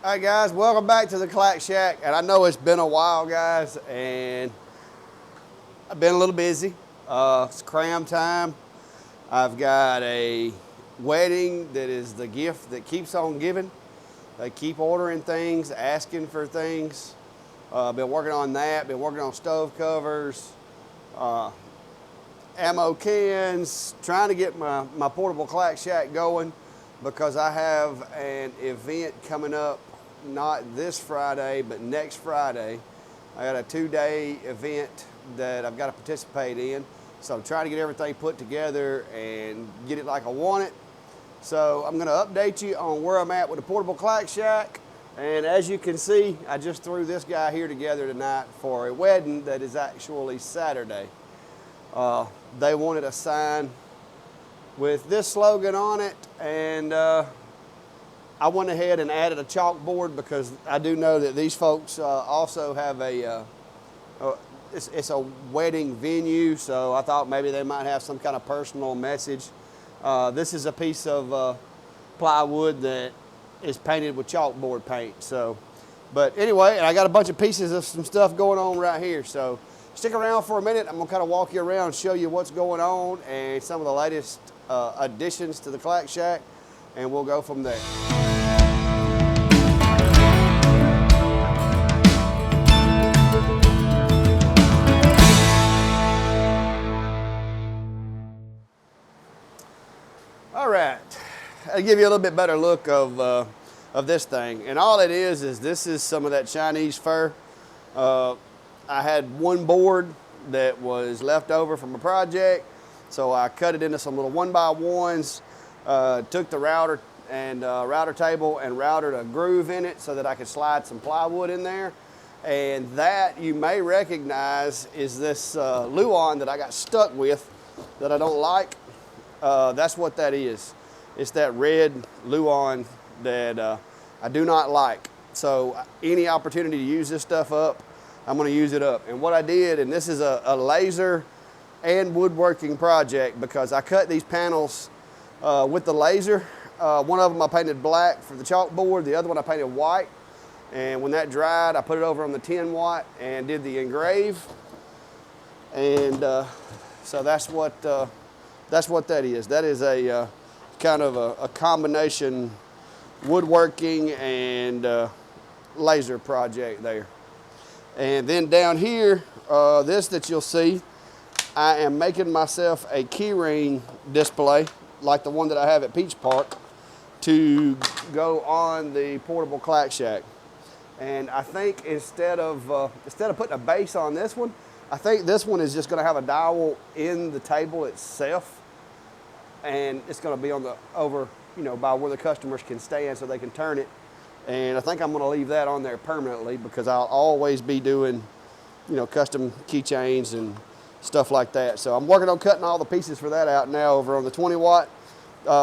All right, guys, welcome back to the Clack Shack. And I know it's been a while, guys, and I've been a little busy. It's cram time. I've got a wedding that is the gift that keeps on giving. They keep ordering things, asking for things. Been working on that, been working on stove covers, ammo cans, trying to get my portable Clack Shack going because I have an event coming up, not this Friday, but next Friday. I got a 2-day event that I've got to participate in. So I'm trying to get everything put together and get it like I want it. So I'm gonna update you on where I'm at with the portable Clack Shack. And as you can see, I just threw this guy here together tonight for a wedding that is actually Saturday. They wanted a sign with this slogan on it, and I went ahead and added a chalkboard because I do know that these folks also have it's a wedding venue, so I thought maybe they might have some kind of personal message. This is a piece of plywood that is painted with chalkboard paint. So, but anyway, and I got a bunch of pieces of some stuff going on right here. So stick around for a minute. I'm gonna kind of walk you around, show you what's going on and some of the latest additions to the Clack Shack, and we'll go from there. All right, I'll give you a little bit better look of this thing. And all it is this is some of that Chinese fir. I had one board that was left over from a project, so I cut it into some little 1x1s, took the router and router table and routed a groove in it so that I could slide some plywood in there. And that you may recognize is this Luan that I got stuck with that I don't like. That's what that is. It's that red Luan that I do not like. So any opportunity to use this stuff up, I'm gonna use it up. And what I did, and this is a laser and woodworking project because I cut these panels with the laser. One of them I painted black for the chalkboard, the other one I painted white. And when that dried, I put it over on the 10 watt and did the engrave. And so that's what that is. That is a kind of a combination woodworking and laser project there. And then down here, this that you'll see, I am making myself a keyring display like the one that I have at Peach Park to go on the portable Clack Shack. And I think instead of putting a base on this one, I think this one is just going to have a dowel in the table itself, and it's going to be on the over, by where the customers can stand so they can turn it. And I think I'm going to leave that on there permanently because I'll always be doing, custom keychains and stuff like that. So I'm working on cutting all the pieces for that out now over on the 20 watt.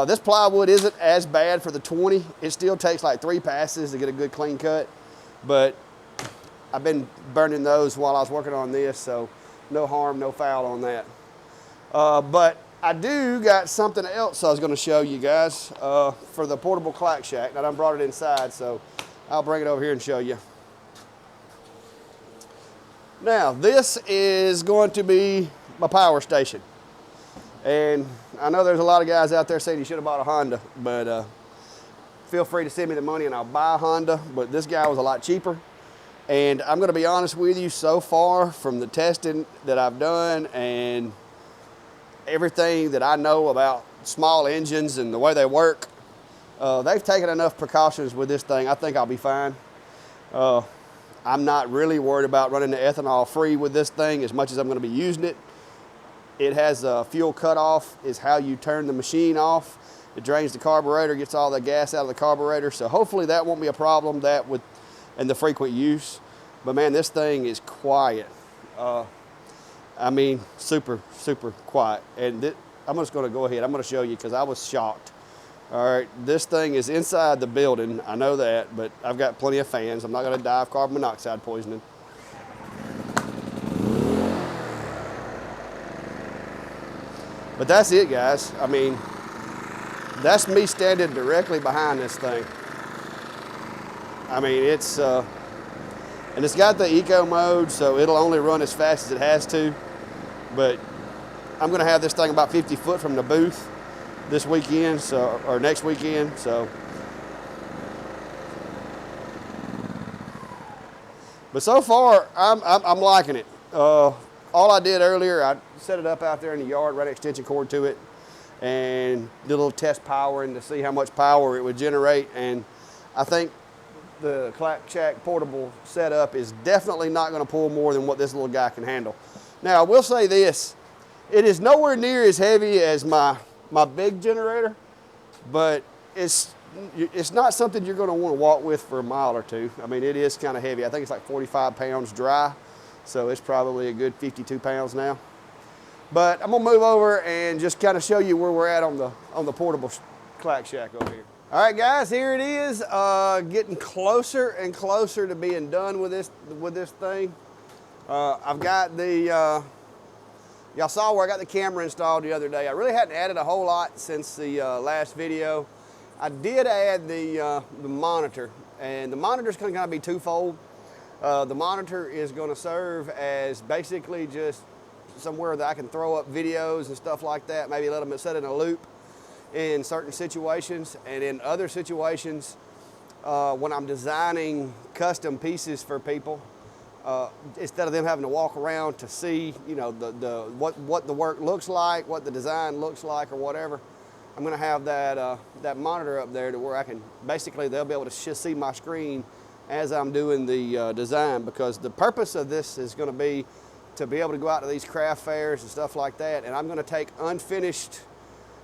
This plywood isn't as bad for the 20. It still takes like 3 passes to get a good clean cut, but I've been burning those while I was working on this, so no harm, no foul on that. But I do got something else I was going to show you guys for the portable Clack Shack. And I done brought it inside, so I'll bring it over here and show you. Now, this is going to be my power station. And I know there's a lot of guys out there saying you should have bought a Honda, but feel free to send me the money and I'll buy a Honda. But this guy was a lot cheaper. And I'm going to be honest with you, so far from the testing that I've done and everything that I know about small engines and the way they work, they've taken enough precautions with this thing. I think I'll be fine. I'm not really worried about running the ethanol free with this thing as much as I'm going to be using it. It has a fuel cutoff, is how you turn the machine off. It drains the carburetor, gets all the gas out of the carburetor. So hopefully that won't be a problem, that with and the frequent use. But man, this thing is quiet. I mean, super, super quiet. And I'm just going to go ahead. I'm going to show you because I was shocked. All right, this thing is inside the building. I know that, but I've got plenty of fans. I'm not going to die of carbon monoxide poisoning. But that's it, guys. I mean, that's me standing directly behind this thing. I mean, it's, and it's got the eco mode, so it'll only run as fast as it has to. But I'm gonna have this thing about 50 foot from the booth this weekend, so, or next weekend, so. But so far, I'm liking it. All I did earlier, I set it up out there in the yard, ran an extension cord to it, and did a little test powering to see how much power it would generate. And I think the Clack Shack portable setup is definitely not going to pull more than what this little guy can handle. Now, I will say this, it is nowhere near as heavy as my big generator, but it's not something you're going to want to walk with for a mile or two. I mean, it is kind of heavy. I think it's like 45 pounds dry, so it's probably a good 52 pounds now. But I'm gonna move over and just kind of show you where we're at on the portable Clack Shack over here. All right, guys, here it is, getting closer and closer to being done with this thing. I've got the, y'all saw where I got the camera installed the other day. I really hadn't added a whole lot since the last video. I did add the monitor, and the monitor's gonna kind of be twofold. The monitor is gonna serve as basically just somewhere that I can throw up videos and stuff like that, maybe let them set in a loop in certain situations, and in other situations, when I'm designing custom pieces for people, instead of them having to walk around to see, you know, what the work looks like, what the design looks like, or whatever, I'm going to have that monitor up there to where I can basically they'll be able to see my screen as I'm doing the design, because the purpose of this is going to be able to go out to these craft fairs and stuff like that, and I'm going to take unfinished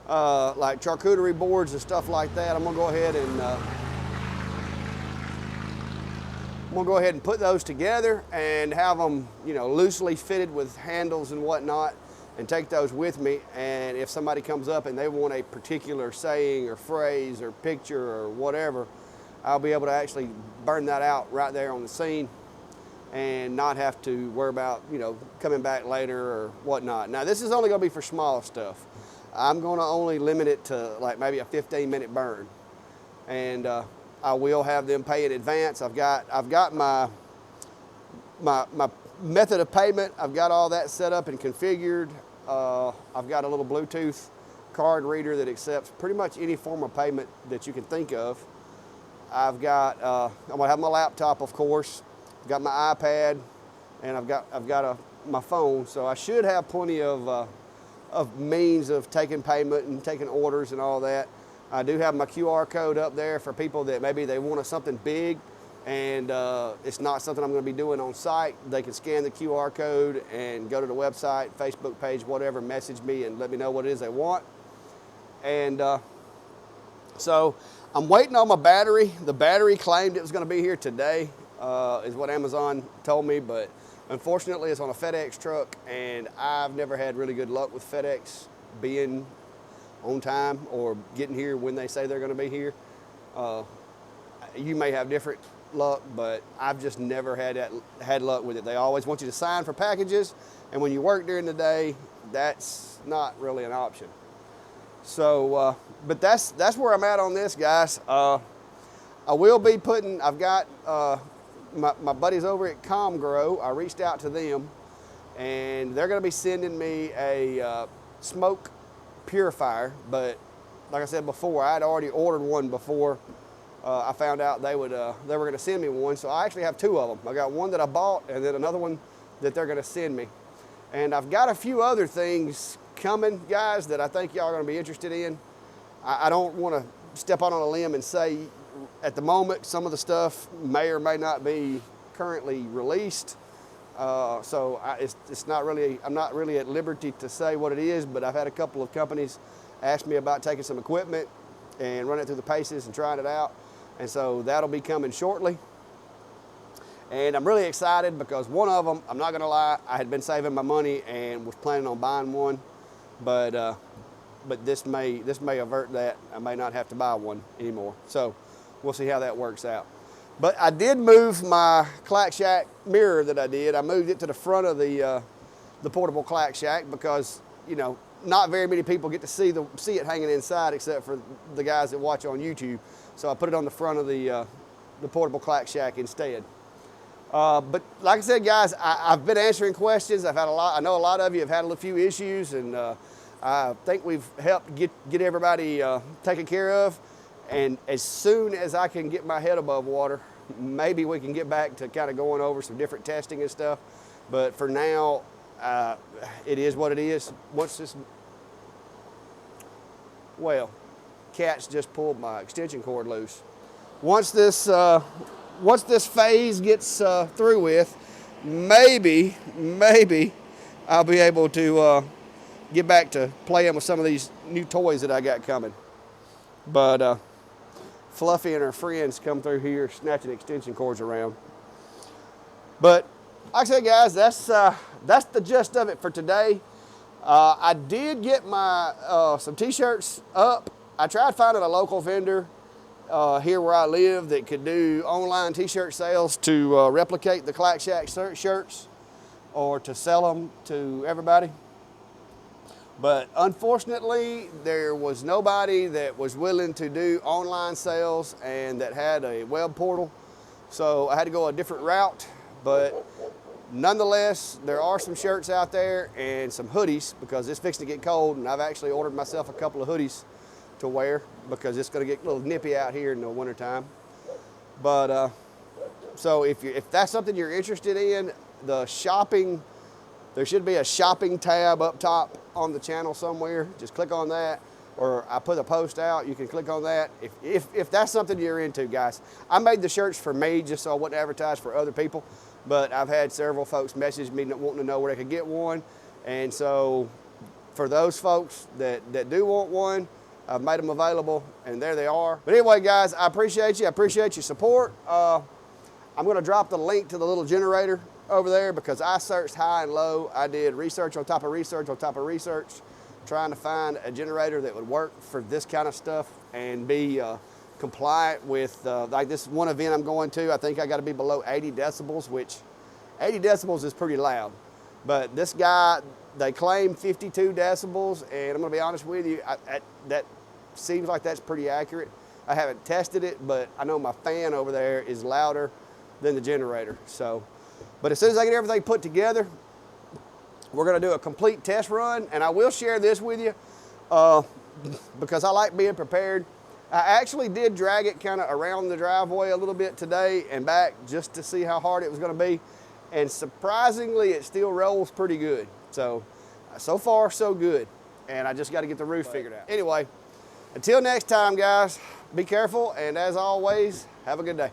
like charcuterie boards and stuff like that. I'm going to go ahead and put those together and have them, you know, loosely fitted with handles and whatnot, and take those with me. And if somebody comes up and they want a particular saying or phrase or picture or whatever, I'll be able to actually burn that out right there on the scene and not have to worry about, you know, coming back later or whatnot. Now, this is only going to be for small stuff. I'm going to only limit it to like maybe a 15-minute burn, and I will have them pay in advance. I've got my method of payment. I've got all that set up and configured. I've got a little Bluetooth card reader that accepts pretty much any form of payment that you can think of. I've got I'm gonna have my laptop, of course. I've got my iPad, and I've got my phone. So I should have plenty of means of taking payment and taking orders and all that. I do have my QR code up there for people that maybe they want something big and it's not something I'm going to be doing on site. They can scan the QR code and go to the website, Facebook page, whatever, message me and let me know what it is they want. And so I'm waiting on my battery. The battery claimed it was going to be here today, is what Amazon told me, but unfortunately it's on a FedEx truck, and I've never had really good luck with FedEx being on time or getting here when they say they're going to be here. You may have different luck, but I've just never had luck with it. They always want you to sign for packages, and when you work during the day, that's not really an option. So, but that's where I'm at on this, guys. I will be putting, I've got my buddies over at ComGrow. I reached out to them, and they're going to be sending me a smoke purifier. But like I said before, I had already ordered one before I found out they were going to send me one. So I actually have two of them. I got one that I bought, and then another one that they're going to send me. And I've got a few other things coming, guys, that I think y'all are going to be interested in. I don't want to step out on a limb and say at the moment some of the stuff may or may not be currently released. So it's not really, I'm not really at liberty to say what it is, but I've had a couple of companies ask me about taking some equipment and running it through the paces and trying it out. And so that'll be coming shortly. And I'm really excited because one of them, I'm not gonna lie, I had been saving my money and was planning on buying one, but this may avert that. I may not have to buy one anymore. So we'll see how that works out. But I did move my Clack Shack mirror that I did. I moved it to the front of the portable Clack Shack because, you know, not very many people get to see it hanging inside except for the guys that watch on YouTube. So I put it on the front of the the portable Clack Shack instead. But like I said, guys, I've been answering questions. I've had a lot. I know a lot of you have had a few issues, and I think we've helped get everybody taken care of. And as soon as I can get my head above water, maybe we can get back to kind of going over some different testing and stuff. But for now, it is what it is. Once this, well, cats just pulled my extension cord loose. Once this phase gets through with, maybe I'll be able to get back to playing with some of these new toys that I got coming. But Fluffy and her friends come through here snatching extension cords around. But like I said, guys, that's the gist of it for today. I did get my some t-shirts up. I tried finding a local vendor here where I live that could do online t-shirt sales to replicate the Clack Shack shirts or to sell them to everybody. But unfortunately, there was nobody that was willing to do online sales and that had a web portal. So I had to go a different route. But nonetheless, there are some shirts out there and some hoodies because it's fixing to get cold, and I've actually ordered myself a couple of hoodies to wear because it's going to get a little nippy out here in the wintertime. But so if that's something you're interested in, the shopping, there should be a shopping tab up top on the channel somewhere. Just click on that, or I put a post out, you can click on that. If that's something you're into, guys. I made the shirts for me just so I wouldn't advertise for other people, but I've had several folks message me wanting to know where they could get one. And so for those folks that do want one, I've made them available, and there they are. But anyway, guys, I appreciate you. I appreciate your support. I'm going to drop the link to the little generator over there because I searched high and low. I did research on top of research on top of research, trying to find a generator that would work for this kind of stuff and be compliant with, like this one event I'm going to, I think I got to be below 80 decibels, which 80 decibels is pretty loud. But this guy, they claim 52 decibels, and I'm going to be honest with you, that seems like that's pretty accurate. I haven't tested it, but I know my fan over there is louder than the generator. So, but as soon as I get everything put together, we're going to do a complete test run, and I will share this with you because I like being prepared. I actually did drag it kind of around the driveway a little bit today and back just to see how hard it was going to be, and surprisingly, it still rolls pretty good. So far, so good, and I just got to get the roof figured out. Anyway, until next time, guys, be careful, and as always, have a good day.